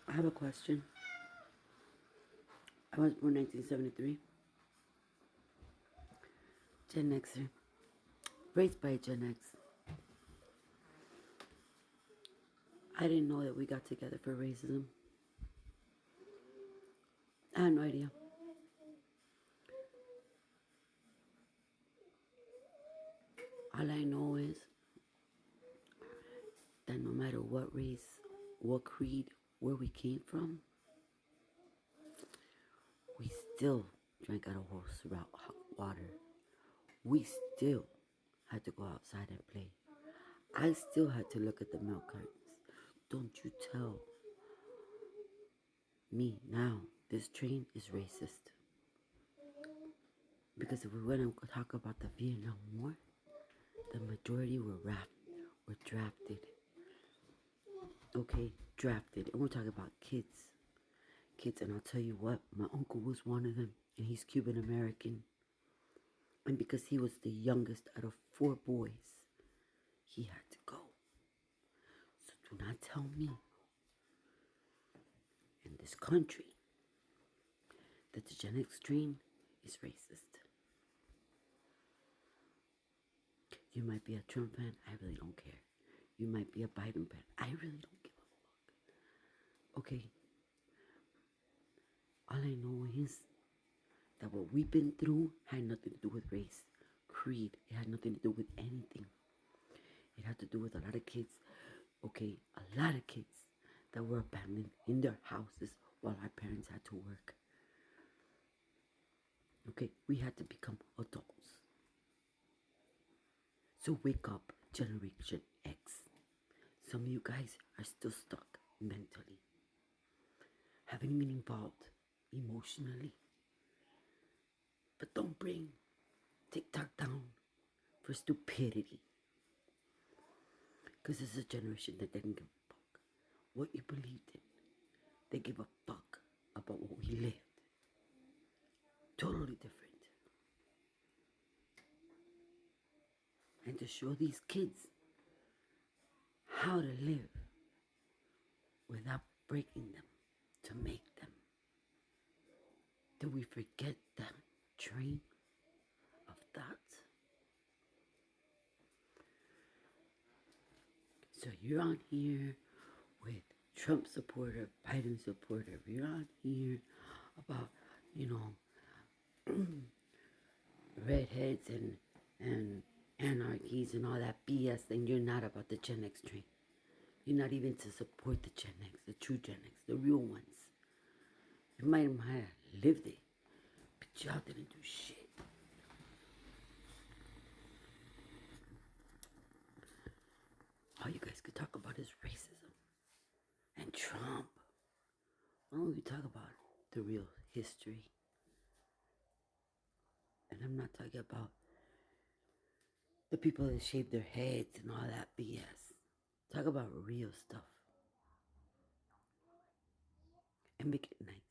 I have a question. I was born 1973. Gen Xer. Raised by Gen X. I didn't know that we got together for racism. I had no idea. All I know is that no matter what race, what creed, where we came from, we still drank out of horse water. We still had to go outside and play. I still had to look at the milk cartons. Don't you tell me now this train is racist. Because if we want to talk about the Vietnam War, the majority were drafted. Okay, drafted. And we're talking about kids. Kids, and I'll tell you what, my uncle was one of them, and he's Cuban American. And because he was the youngest out of 4 boys, he had to go. So do not tell me in this country that the Gen X train is racist. You might be a Trump fan, I really don't care. You might be a Biden fan, I really don't give a fuck. Okay, all I know is that what we've been through had nothing to do with race, creed. It had nothing to do with anything. It had to do with a lot of kids, okay, a lot of kids that were abandoned in their houses while our parents had to work. Okay, we had to become adults. So wake up, Generation X. Some of you guys are still stuck mentally. Haven't been involved emotionally. But don't bring TikTok down for stupidity. Because this is a generation that didn't give a fuck what you believed in. They give a fuck about what we lived. Totally different. And to show these kids how to live without breaking them, to make them. Do we forget that train of thoughts? So you're on here with Trump supporter, Biden supporter. You're on here about, redheads and anarchies and all that BS, and you're not about the Gen X train. You're not even to support the Gen X, the true Gen X, the real ones. You might have lived it, but y'all didn't do shit. All you guys could talk about is racism and Trump. Why don't we talk about the real history? And I'm not talking about the people that shave their heads and all that BS. Talk about real stuff. And make it nice.